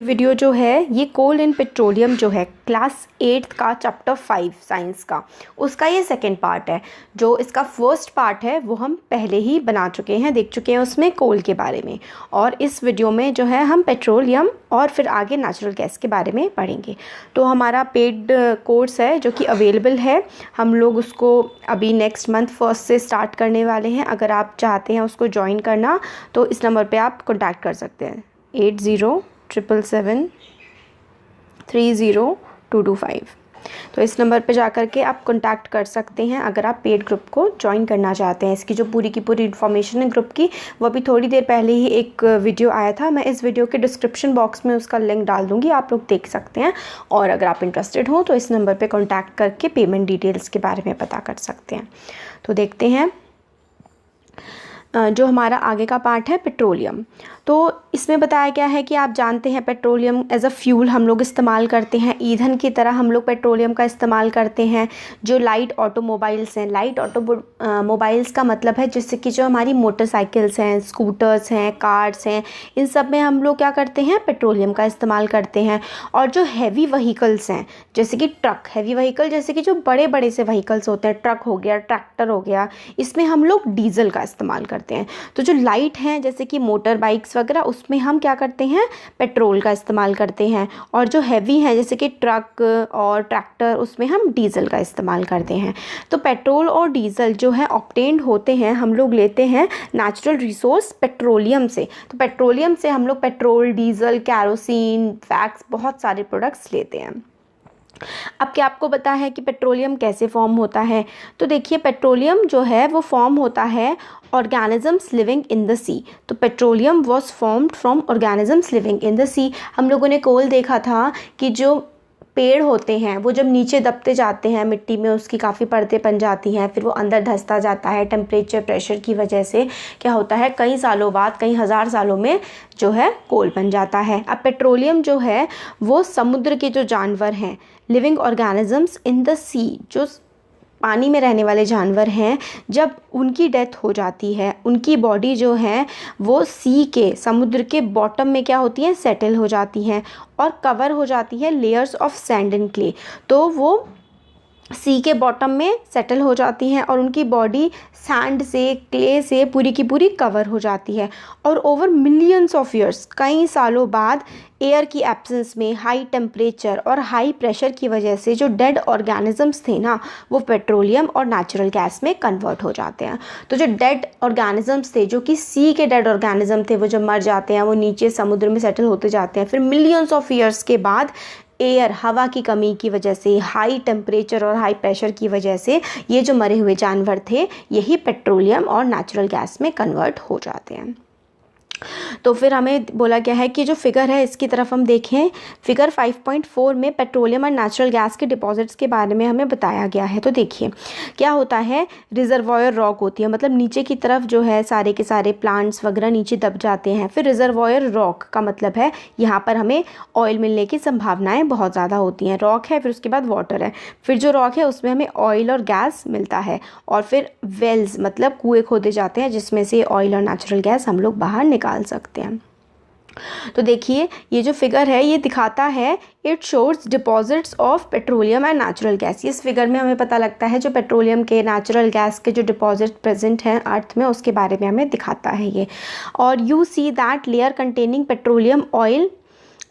Video जो है ये कोल इन पेट्रोलियम जो है क्लास 8 का चैप्टर 5 साइंस का उसका ये सेकंड पार्ट है। जो इसका फर्स्ट पार्ट है वो हम पहले ही बना चुके हैं, देख चुके हैं उसमें कोल के बारे में। और इस वीडियो में जो है हम पेट्रोलियम और फिर आगे नेचुरल गैस के बारे में पढ़ेंगे। तो हमारा पेड कोर्स है जो कि अवेलेबल है, हम लोग उसको अभी नेक्स्ट मंथ 1 से स्टार्ट करने वाले हैं। अगर आप चाहते हैं उसको ज्वाइन करना तो इस नंबर पर आप कॉन्टैक्ट कर सकते हैं 8077730225। तो इस नंबर पे जा कर के आप कांटेक्ट कर सकते हैं अगर आप पेड ग्रुप को ज्वाइन करना चाहते हैं। इसकी जो पूरी की पूरी इन्फॉर्मेशन है ग्रुप की, वो अभी थोड़ी देर पहले ही एक वीडियो आया था। मैं इस वीडियो के डिस्क्रिप्शन बॉक्स में उसका लिंक डाल दूँगी, आप लोग देख सकते हैं। और अगर आप इंटरेस्टेड हो तो इस नंबर पर कॉन्टैक्ट करके पेमेंट डिटेल्स के बारे में पता कर सकते हैं। तो देखते हैं जो हमारा आगे का पार्ट है पेट्रोलियम। तो इसमें बताया गया है कि आप जानते हैं पेट्रोलियम एज अ फ्यूल हम लोग इस्तेमाल करते हैं, ईंधन की तरह हम लोग पेट्रोलियम का इस्तेमाल करते हैं। जो लाइट ऑटोमोबाइल्स हैं, लाइट ऑटोमोबाइल्स का मतलब है जैसे कि जो हमारी मोटरसाइकिल्स हैं, स्कूटर्स हैं, कार्स हैं, इन सब में हम लोग क्या करते हैं, पेट्रोलियम का इस्तेमाल करते हैं। और जो हैवी व्हीकल्स हैं जैसे कि ट्रक, हैवी व्हीकल जैसे कि जो बड़े बड़े से व्हीकल्स होते हैं, ट्रक हो गया, ट्रैक्टर हो गया, इसमें हम लोग डीजल का इस्तेमाल करते हैं। तो जो लाइट हैं जैसे कि मोटर बाइक्स वगैरह, उसमें हम क्या करते हैं, पेट्रोल का इस्तेमाल करते हैं। और जो हैवी हैं जैसे कि ट्रक और ट्रैक्टर, उसमें हम डीजल का इस्तेमाल करते हैं। तो पेट्रोल और डीजल जो है ऑब्टेन्ड होते हैं, हम लोग लेते हैं नेचुरल रिसोर्स पेट्रोलियम से। तो पेट्रोलियम से हम लोग पेट्रोल, डीजल, कैरोसिन, वैक्स, बहुत सारे प्रोडक्ट्स लेते हैं। अब क्या आपको पता है कि पेट्रोलियम कैसे फॉर्म होता है? तो देखिए, पेट्रोलियम जो है वो फॉर्म होता है organisms living in the sea. तो petroleum was formed from organisms living in the sea. हम लोगों ने कोल देखा था कि जो पेड़ होते हैं वो जब नीचे दबते जाते हैं मिट्टी में, उसकी काफ़ी परतें बन जाती हैं, फिर वो अंदर धंसता जाता है। टेम्परेचर, प्रेशर की वजह से क्या होता है, कई सालों बाद, कई हज़ार सालों में जो है कोल बन जाता है। अब पेट्रोलियम जो है वो समुद्र के जो जानवर हैं, लिविंग ऑर्गेनिजम्स इन द सी, जो पानी में रहने वाले जानवर हैं, जब उनकी डेथ हो जाती है, उनकी बॉडी जो है वो सी के, समुद्र के बॉटम में क्या होती है, सेटल हो जाती हैं और कवर हो जाती है layers of sand and clay. तो वो सी के बॉटम में सेटल हो जाती हैं और उनकी बॉडी सैंड से, क्ले से पूरी की पूरी कवर हो जाती है। और ओवर मिलियंस ऑफ ईयर्स, कई सालों बाद, एयर की एब्सेंस में, हाई टेम्परेचर और हाई प्रेशर की वजह से जो डेड ऑर्गेनिजम्स थे ना, वो पेट्रोलियम और नेचुरल गैस में कन्वर्ट हो जाते हैं। तो जो डेड ऑर्गेनिजम्स थे, जो कि सी के डेड ऑर्गेनिज्म थे, वो जब मर जाते हैं, वो नीचे समुद्र में सेटल होते जाते हैं। फिर मिलियंस ऑफ ईयर्स के बाद एयर, हवा की कमी की वजह से, हाई टेम्परेचर और हाई प्रेशर की वजह से ये जो मरे हुए जानवर थे, यही पेट्रोलियम और नेचुरल गैस में कन्वर्ट हो जाते हैं। तो फिर हमें बोला गया है कि जो फिगर है इसकी तरफ हम देखें, फिगर 5.4 में पेट्रोलियम और नेचुरल गैस के डिपॉजिट्स के बारे में हमें बताया गया है। तो देखिए क्या होता है, रिजर्वॉयर रॉक होती है, मतलब नीचे की तरफ जो है सारे के सारे प्लांट्स वगैरह नीचे दब जाते हैं। फिर रिजर्वॉयर रॉक का मतलब है यहाँ पर हमें ऑयल मिलने की संभावनाएँ बहुत ज़्यादा होती हैं। रॉक है, फिर उसके बाद वाटर है, फिर जो रॉक है उसमें हमें ऑयल और गैस मिलता है। और फिर वेल्स मतलब कुएँ खोदे जाते हैं जिसमें से ऑयल और नेचुरल गैस हम लोग बाहर निकाल सकते हैं। तो देखिए ये जो फिगर है ये दिखाता है, it shows deposits of petroleum and natural gas. इस फिगर में हमें पता लगता है जो पेट्रोलियम के, नेचुरल गैस के जो डिपॉजिट प्रेजेंट हैं अर्थ में, उसके बारे में हमें दिखाता है ये। और you see that layer containing petroleum oil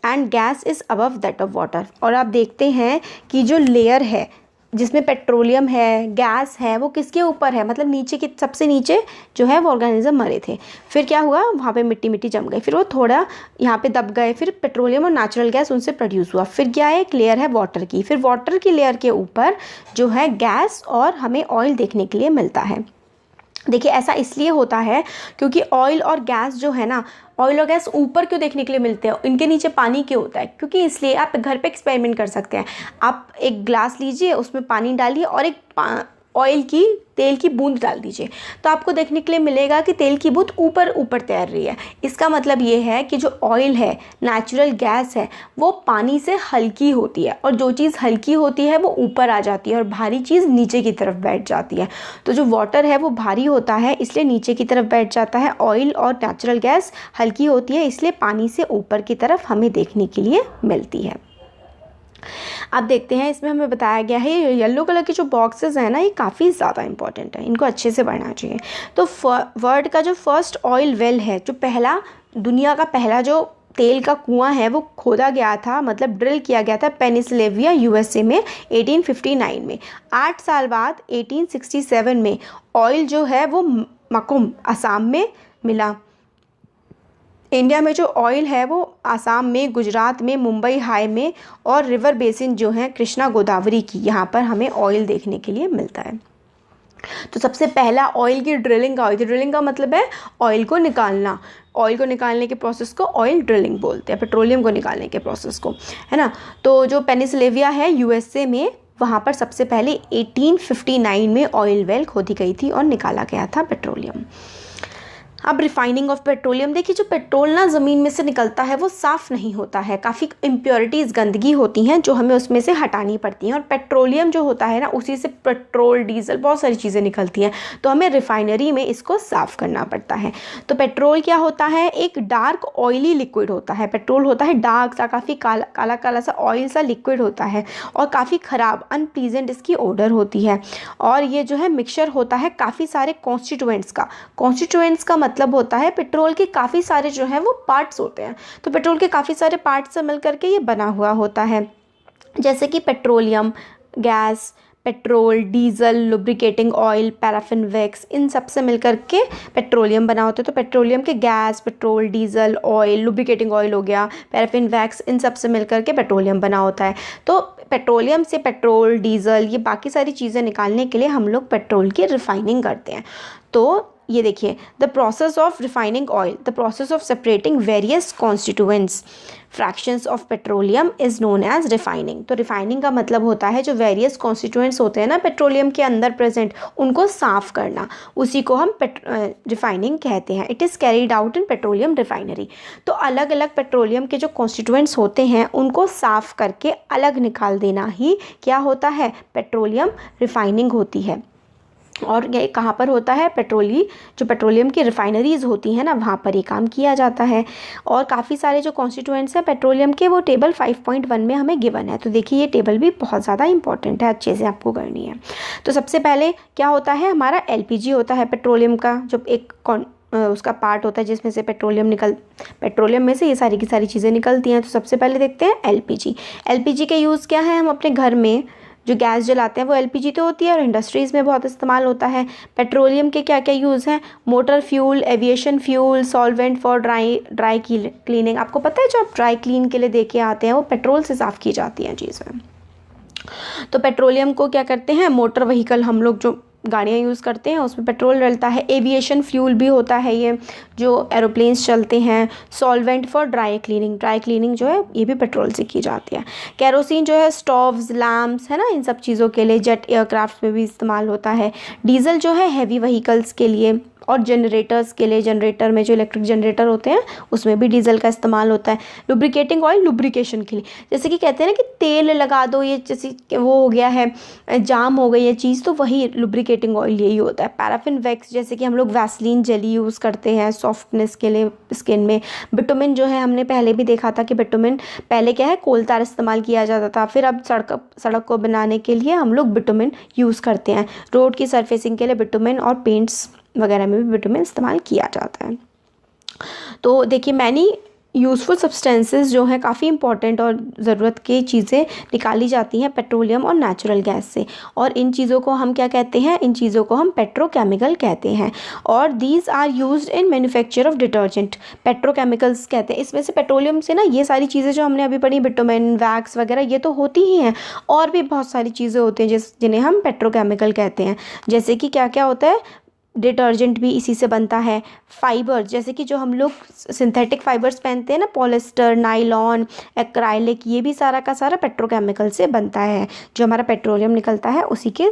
and gas is above that of water. और आप देखते हैं कि जो लेयर है जिसमें पेट्रोलियम है, गैस है, वो किसके ऊपर है, मतलब नीचे की, सबसे नीचे जो है वो ऑर्गेनिज्म मरे थे। फिर क्या हुआ, वहाँ पे मिट्टी मिट्टी जम गई, फिर वो थोड़ा यहाँ पे दब गए, फिर पेट्रोलियम और नेचुरल गैस उनसे प्रोड्यूस हुआ। फिर क्या है, एक लेयर है वाटर की, फिर वाटर की लेयर के ऊपर जो है गैस और हमें ऑयल देखने के लिए मिलता है। देखिए ऐसा इसलिए होता है क्योंकि ऑयल और गैस जो है ना, ऑयल और गैस ऊपर क्यों देखने के लिए मिलते हैं, इनके नीचे पानी क्यों होता है, क्योंकि इसलिए आप घर पे एक्सपेरिमेंट कर सकते हैं। आप एक ग्लास लीजिए, उसमें पानी डालिए और एक ऑयल की, तेल की बूंद डाल दीजिए, तो आपको देखने के लिए मिलेगा कि तेल की बूंद ऊपर ऊपर तैर रही है। इसका मतलब ये है कि जो ऑयल है, नेचुरल गैस है, वो पानी से हल्की होती है, और जो चीज़ हल्की होती है वो ऊपर आ जाती है और भारी चीज़ नीचे की तरफ बैठ जाती है। तो जो वाटर है वो भारी होता है, इसलिए नीचे की तरफ बैठ जाता है। ऑयल और नेचुरल गैस हल्की होती है, इसलिए पानी से ऊपर की तरफ हमें देखने के लिए मिलती है। अब देखते हैं, इसमें हमें बताया गया है ये येलो कलर के जो बॉक्सेस हैं ना, ये काफ़ी ज़्यादा इंपॉर्टेंट है, इनको अच्छे से पढ़ना चाहिए। तो वर्ल्ड का जो फर्स्ट ऑयल वेल है, जो पहला, दुनिया का पहला जो तेल का कुआं है वो खोदा गया था, मतलब ड्रिल किया गया था पेनिसिल्वेनिया यूएसए में 1859 में। 8 साल बाद 1867 में ऑयल जो है वो मकुम असम में मिला। इंडिया में जो ऑयल है वो आसाम में, गुजरात में, मुंबई हाई में, और रिवर बेसिन जो है कृष्णा गोदावरी की, यहाँ पर हमें ऑयल देखने के लिए मिलता है। तो सबसे पहला ऑयल की ड्रिलिंग हुई थी। ड्रिलिंग का मतलब है ऑयल को निकालना। ऑयल को निकालने के प्रोसेस को ऑयल ड्रिलिंग बोलते हैं, पेट्रोलियम को निकालने के प्रोसेस को, है ना। तो जो पेनिसिल्वेनिया है यूएसए में, वहाँ पर सबसे पहले 1859 में ऑयल वेल खोदी गई थी और निकाला गया था पेट्रोलियम। अब रिफाइनिंग ऑफ पेट्रोलियम, देखिए जो पेट्रोल ना ज़मीन में से निकलता है वो साफ़ नहीं होता है, काफ़ी इम्प्योरिटीज़, गंदगी होती हैं जो हमें उसमें से हटानी पड़ती हैं। और पेट्रोलियम जो होता है ना, उसी से पेट्रोल, डीजल, बहुत सारी चीज़ें निकलती हैं, तो हमें रिफाइनरी में इसको साफ़ करना पड़ता है। तो पेट्रोल क्या होता है, एक डार्क ऑयली लिक्विड होता है। पेट्रोल होता है डार्क सा, काफ़ी काला काला काला सा ऑयल सा लिक्विड होता है, और काफ़ी ख़राब, अनप्लीजेंट इसकी ओडर होती है। और ये जो है मिक्सचर होता है काफ़ी सारे कॉन्स्टिट्यूएंट्स का। कॉन्स्टिट्यूएंट्स का मतलब होता है पेट्रोल के काफ़ी सारे जो है वो पार्ट्स होते हैं। तो पेट्रोल के काफ़ी सारे पार्ट्स से मिल करके ये बना हुआ होता है, जैसे कि petroleum, gas, petrol, diesel, lubricating oil, paraffin wax, इन सब से मिलकर के पेट्रोलियम बना होता है। तो पेट्रोलियम के gas, petrol, diesel, oil, lubricating oil हो गया, पैराफिन वैक्स, इन सब से मिलकर के पेट्रोलियम बना होता है। तो पेट्रोलियम से पेट्रोल, डीजल, ये बाकी सारी चीज़ें निकालने के लिए हम लोग पेट्रोल की रिफाइनिंग करते हैं। तो ये देखिए, the process of refining oil, the process of separating various constituents fractions of petroleum is known as refining. तो रिफाइनिंग का मतलब होता है जो वेरियस कॉन्स्टिट्यूएंट्स होते हैं ना पेट्रोलियम के अंदर प्रेजेंट, उनको साफ़ करना, उसी को हम रिफाइनिंग कहते हैं। It is carried out in petroleum refinery. तो अलग अलग पेट्रोलियम के जो कॉन्स्टिट्यूएंट्स होते हैं उनको साफ़ करके अलग निकाल देना ही क्या होता है, पेट्रोलियम रिफाइनिंग होती है। और ये कहाँ पर होता है, जो पेट्रोलियम की रिफाइनरीज़ होती हैं ना, वहाँ पर ये काम किया जाता है। और काफ़ी सारे जो कॉन्स्टिट्यूएंट्स हैं पेट्रोलियम के, वो टेबल 5.1 में हमें गिवन है। तो देखिए ये टेबल भी बहुत ज़्यादा इंपॉर्टेंट है, अच्छे से आपको करनी है। तो सबसे पहले क्या होता है, हमारा एलपीजी होता है पेट्रोलियम का, जो एक उसका पार्ट होता है जिसमें से पेट्रोलियम में से ये सारी की सारी चीज़ें निकलती हैं। तो सबसे पहले देखते हैं एलपीजी। एलपीजी के यूज़ क्या है, हम अपने घर में जो गैस जलाते हैं वो एलपीजी तो होती है, और इंडस्ट्रीज़ में बहुत इस्तेमाल होता है। पेट्रोलियम के क्या क्या यूज़ हैं, motor fuel, aviation fuel, solvent for dry cleaning. आपको पता है जो आप ड्राई क्लीन के लिए दे के आते हैं वो पेट्रोल से साफ़ की जाती हैं चीज़ें। तो पेट्रोलियम को क्या करते हैं, मोटर व्हीकल, हम लोग जो गाड़ियाँ यूज़ करते हैं उसमें पेट्रोल डलता है। एविएशन फ्यूल भी होता है ये, जो एरोप्लेन्स चलते हैं। सॉल्वेंट फॉर ड्राई क्लीनिंग जो है ये भी पेट्रोल से की जाती है। केरोसिन जो है स्टोव्स, लैम्प्स, है ना, इन सब चीज़ों के लिए, जेट एयरक्राफ्ट में भी इस्तेमाल होता है। डीजल जो है हैवी व्हीकल्स के लिए, और जनरेटर्स के लिए, जनरेटर में जो इलेक्ट्रिक जनरेटर होते हैं उसमें भी डीजल का इस्तेमाल होता है। लुब्रिकेटिंग ऑयल लुब्रिकेशन के लिए, जैसे कि कहते हैं ना कि तेल लगा दो, ये जैसे वो हो गया है, जाम हो गई ये चीज़, तो वही लुब्रिकेटिंग ऑयल यही होता है। पैराफिन वैक्स, जैसे कि हम लोग वैसलीन जेली यूज़ करते हैं सॉफ्टनेस के लिए स्किन में। बिटुमिन जो है, हमने पहले भी देखा था कि बिटुमिन पहले क्या है, कोल तार इस्तेमाल किया जाता था, फिर अब सड़क को बनाने के लिए हम लोग बिटुमिन यूज़ करते हैं। रोड की सरफेसिंग के लिए बिटुमिन, और पेंट्स वगैरह में भी बिटुमिन इस्तेमाल किया जाता है। तो देखिए मैनी यूज़फुल सब्सटेंसेस जो हैं काफ़ी इंपॉर्टेंट और ज़रूरत की चीज़ें निकाली जाती हैं पेट्रोलियम और नेचुरल गैस से, और इन चीज़ों को हम क्या कहते हैं, इन चीज़ों को हम पेट्रोकेमिकल कहते हैं। और these are used in manufacture of detergent, petrochemicals कहते हैं। इसमें से पेट्रोलियम से ना ये सारी चीज़ें जो हमने अभी पढ़ी, बिटुमिन, वैक्स वगैरह, ये तो होती ही हैं, और भी बहुत सारी चीज़ें होती हैं जिन्हें हम पेट्रोकेमिकल कहते हैं। जैसे कि क्या क्या होता है, डिटर्जेंट भी इसी से बनता है। फाइबर, जैसे कि जो हम लोग सिंथेटिक फाइबर्स पहनते हैं ना, पॉलिस्टर, नाइलॉन, एक्राइलिक, ये भी सारा का सारा पेट्रोकेमिकल से बनता है। जो हमारा पेट्रोलियम निकलता है उसी के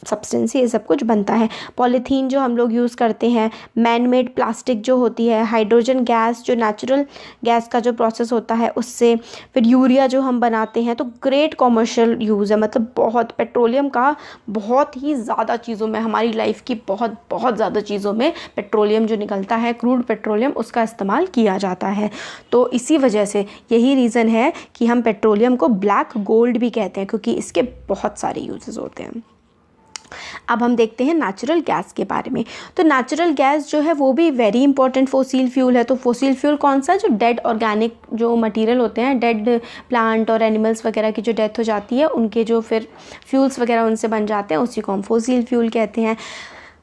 सब्सटेंस ये सब कुछ बनता है। पॉलीथीन जो हम लोग यूज़ करते हैं, मैन मेड प्लास्टिक जो होती है, हाइड्रोजन गैस जो नेचुरल गैस का जो प्रोसेस होता है उससे, फिर यूरिया जो हम बनाते हैं, तो ग्रेट कॉमर्शियल यूज़ है। मतलब बहुत पेट्रोलियम का बहुत ही ज़्यादा चीज़ों में, हमारी लाइफ की बहुत बहुत ज़्यादा चीज़ों में पेट्रोलियम जो निकलता है, क्रूड पेट्रोलियम, उसका इस्तेमाल किया जाता है। तो इसी वजह से यही रीज़न है कि हम पेट्रोलियम को ब्लैक गोल्ड भी कहते हैं, क्योंकि इसके बहुत सारे यूजेस होते हैं। अब हम देखते हैं नेचुरल गैस के बारे में। तो नेचुरल गैस जो है वो भी वेरी इंपॉर्टेंट फोसिल फ्यूल है। तो फोसिल फ्यूल कौन सा? जो डेड ऑर्गेनिक जो मटेरियल होते हैं, डेड प्लांट और एनिमल्स वगैरह की जो डेथ हो जाती है, उनके जो फिर फ्यूल्स वगैरह उनसे बन जाते हैं, उसी को हम फोसिल फ्यूल कहते हैं।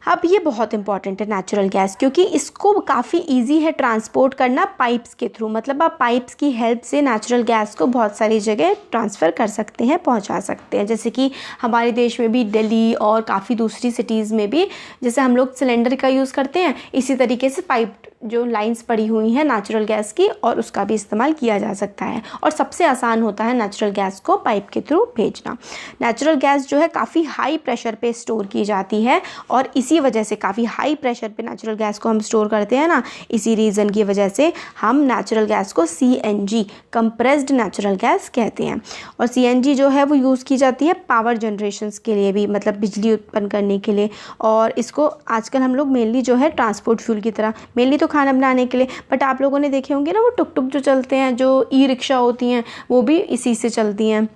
अब ये बहुत इंपॉर्टेंट है नेचुरल गैस, क्योंकि इसको काफ़ी इजी है ट्रांसपोर्ट करना पाइप्स के थ्रू। मतलब आप पाइप्स की हेल्प से नेचुरल गैस को बहुत सारी जगह ट्रांसफ़र कर सकते हैं, पहुंचा सकते हैं। जैसे कि हमारे देश में भी दिल्ली और काफ़ी दूसरी सिटीज़ में भी जैसे हम लोग सिलेंडर का यूज़ करते हैं, इसी तरीके से पाइप जो लाइंस पड़ी हुई हैं नेचुरल गैस की, और उसका भी इस्तेमाल किया जा सकता है। और सबसे आसान होता है नेचुरल गैस को पाइप के थ्रू भेजना। नेचुरल गैस जो है काफ़ी हाई प्रेशर पे स्टोर की जाती है, और इसी वजह से काफ़ी हाई प्रेशर पे नेचुरल गैस को हम स्टोर करते हैं ना, इसी रीज़न की वजह से हम नेचुरल गैस को CNG कंप्रेस्ड नेचुरल गैस कहते हैं। और CNG जो है वो यूज़ की जाती है पावर जनरेशंस के लिए भी, मतलब बिजली उत्पन्न करने के लिए। और इसको आजकल हम लोग मेनली जो है ट्रांसपोर्ट फ्यूल की तरह, मेनली तो खाना बनाने के लिए, बट आप लोगों ने देखे होंगे ना वो टुक टुक जो चलते हैं, जो ई-रिक्शा होती हैं, वो भी इसी से चलती हैं।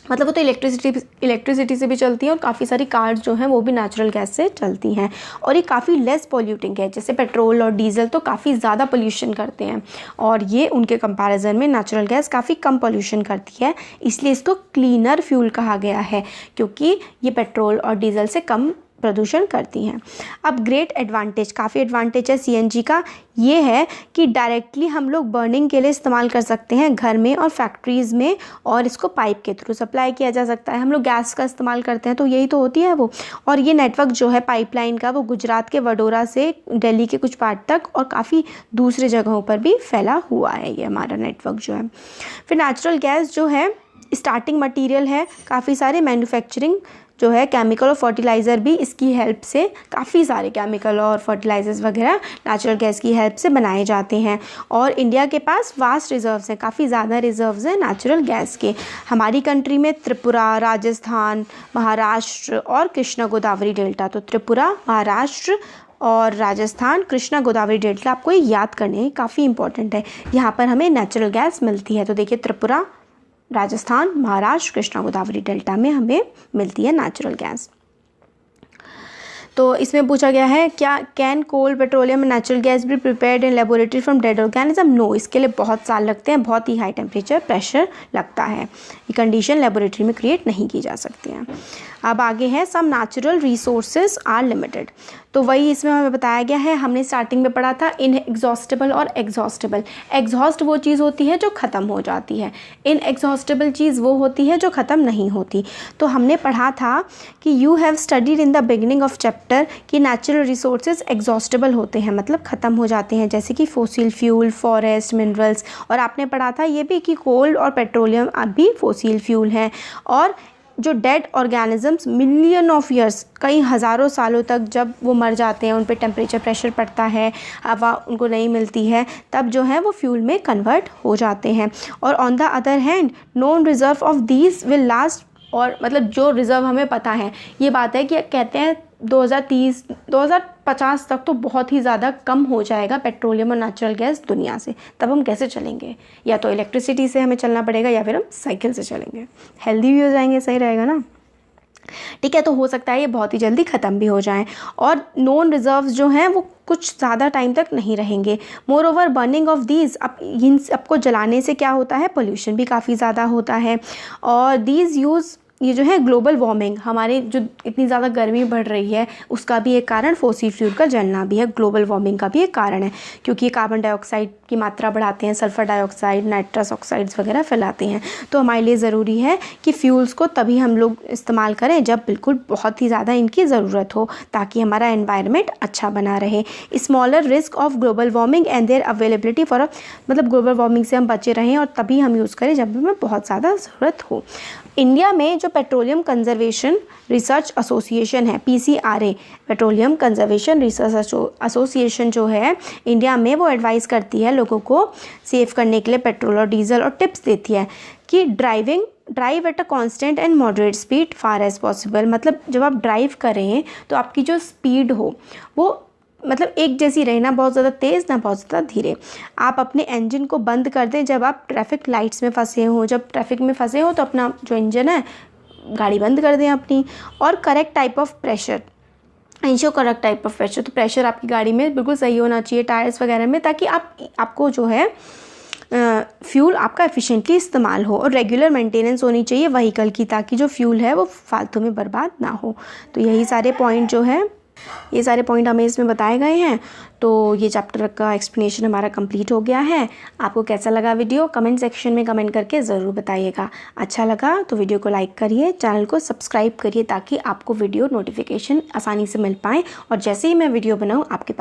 मतलब वो तो इलेक्ट्रिसिटी से भी चलती हैं, और काफ़ी सारी कार्स जो हैं वो भी नेचुरल गैस से चलती हैं। और ये काफ़ी लेस पॉल्यूटिंग है। जैसे पेट्रोल और डीजल तो काफ़ी ज़्यादा पोल्यूशन करते हैं, और ये उनके कंपैरिजन में नेचुरल गैस काफ़ी कम पोल्यूशन करती है। इसलिए इसको क्लीनर फ्यूल कहा गया है, क्योंकि ये पेट्रोल और डीजल से कम प्रदूषण करती हैं। अब ग्रेट एडवांटेज, काफ़ी एडवांटेज है CNG का, ये है कि डायरेक्टली हम लोग बर्निंग के लिए इस्तेमाल कर सकते हैं घर में और फैक्ट्रीज़ में, और इसको पाइप के थ्रू सप्लाई किया जा सकता है। हम लोग गैस का इस्तेमाल करते हैं तो यही तो होती है वो। और ये नेटवर्क जो है पाइपलाइन का, वो गुजरात के वडोदरा से दिल्ली के कुछ पार्ट तक और काफ़ी दूसरी जगहों पर भी फैला हुआ है ये हमारा नेटवर्क जो है। फिर नेचुरल गैस जो है स्टार्टिंग मटीरियल है काफ़ी सारे मैन्युफैक्चरिंग जो है केमिकल और फर्टिलाइज़र भी इसकी हेल्प से, काफ़ी सारे केमिकल और फर्टिलाइज़र्स वगैरह नेचुरल गैस की हेल्प से बनाए जाते हैं। और इंडिया के पास वास्ट रिजर्व्स हैं, काफ़ी ज़्यादा रिजर्व्स हैं नेचुरल गैस के। हमारी कंट्री में त्रिपुरा, राजस्थान, महाराष्ट्र और कृष्णा गोदावरी डेल्टा, तो त्रिपुरा, महाराष्ट्र और राजस्थान, कृष्णा गोदावरी डेल्टा आपको ये याद करने हैं, काफ़ी इंपॉर्टेंट है। यहाँ पर हमें नेचुरल गैस मिलती है। तो देखिए त्रिपुरा, राजस्थान, महाराष्ट्र, कृष्णा गोदावरी डेल्टा में हमें मिलती है नेचुरल गैस। तो इसमें पूछा गया है क्या can coal, petroleum and natural gas भी prepared in laboratory from dead organism? No, इसके लिए बहुत साल लगते हैं, बहुत ही हाई टेम्परेचर प्रेशर लगता है। ये कंडीशन लेबोरेटरी में क्रिएट नहीं की जा सकती हैं। अब आगे है some natural resources are limited. तो वही इसमें हमें बताया गया है, हमने स्टार्टिंग में पढ़ा था इनएग्जॉस्टेबल और एग्जॉस्टेबल। एग्जॉस्ट वो चीज़ होती है जो ख़त्म हो जाती है, इनएग्जॉस्टेबल चीज़ वो होती है जो ख़त्म नहीं होती। तो हमने पढ़ा था कि you have studied in the beginning of chapter कि नेचुरल रिसोर्सेज एग्जॉस्टेबल होते हैं, मतलब ख़त्म हो जाते हैं, जैसे कि फोसिल फ्यूल, फॉरेस्ट, मिनरल्स। और आपने पढ़ा था ये भी कि कोल और पेट्रोलियम अब भी फोसिल फ्यूल हैं। और जो dead organisms million of years, कई हज़ारों सालों तक जब वो मर जाते हैं, उन पे टेम्परेचर प्रेशर पड़ता है, हवा उनको नहीं मिलती है, तब जो है वो फ्यूल में कन्वर्ट हो जाते हैं। और on the other hand non reserve of these will last, और मतलब जो रिज़र्व हमें पता है, ये बात है कि कहते हैं 2030 2050 तक तो बहुत ही ज़्यादा कम हो जाएगा पेट्रोलियम और नेचुरल गैस दुनिया से। तब हम कैसे चलेंगे? या तो इलेक्ट्रिसिटी से हमें चलना पड़ेगा, या फिर हम साइकिल से चलेंगे, हेल्दी भी हो जाएंगे, सही रहेगा ना। ठीक है, तो हो सकता है ये बहुत ही जल्दी ख़त्म भी हो जाएं। और नॉन रिजर्व्स जो हैं वो कुछ ज़्यादा टाइम तक नहीं रहेंगे। More over burning of these, अब इन सबको जलाने से क्या होता है, पोल्यूशन भी काफ़ी ज़्यादा होता है। और दीज यूज़, ये जो है ग्लोबल वार्मिंग, हमारे जो इतनी ज़्यादा गर्मी बढ़ रही है उसका भी एक कारण फोसिल फ्यूल का जलना भी है, ग्लोबल वार्मिंग का भी एक कारण है, क्योंकि ये कार्बन डाइऑक्साइड की मात्रा बढ़ाते हैं, सल्फ़र डाइऑक्साइड, नाइट्रस ऑक्साइड्स वगैरह फैलाते हैं। तो हमारे लिए ज़रूरी है कि फ्यूल्स को तभी हम लोग इस्तेमाल करें जब बिल्कुल बहुत ही ज़्यादा इनकी ज़रूरत हो, ताकि हमारा एनवायरनमेंट अच्छा बना रहे। Smaller risk of global warming and their availability for, मतलब ग्लोबल वार्मिंग से हम बचे रहें और तभी हम यूज़ करें जब हमें बहुत ज़्यादा ज़रूरत हो। इंडिया में जो पेट्रोलियम कंजर्वेशन रिसर्च एसोसिएशन है, PCRA, petroleum conservation research association जो है इंडिया में, वो एडवाइस करती है लोगों को सेव करने के लिए पेट्रोल और डीजल, और टिप्स देती है कि drive at a constant and moderate speed far as possible. मतलब जब आप ड्राइव करें तो आपकी जो स्पीड हो वो मतलब एक जैसी रहे, ना बहुत ज़्यादा तेज़ ना बहुत ज़्यादा धीरे। आप अपने इंजन को बंद कर दें जब आप ट्रैफिक लाइट्स में फंसे हो, जब ट्रैफिक में फंसे हो तो अपना जो इंजन है गाड़ी बंद कर दें अपनी। और correct type of pressure, ensure correct type of pressure, तो प्रेशर आपकी गाड़ी में बिल्कुल सही होना चाहिए टायर्स वगैरह में, ताकि आपको जो है फ्यूल आपका एफिशिएंटली इस्तेमाल हो। और रेगुलर मेंटेनेंस होनी चाहिए व्हीकल की, ताकि जो फ्यूल है वो फालतू में बर्बाद ना हो। तो यही सारे पॉइंट जो है, ये सारे पॉइंट हमें इसमें बताए गए हैं। तो ये चैप्टर का एक्सप्लेनेशन हमारा कंप्लीट हो गया है। आपको कैसा लगा वीडियो कमेंट सेक्शन में कमेंट करके ज़रूर बताइएगा। अच्छा लगा तो वीडियो को लाइक करिए, चैनल को सब्सक्राइब करिए, ताकि आपको वीडियो नोटिफिकेशन आसानी से मिल पाए, और जैसे ही मैं वीडियो बनाऊँ आपके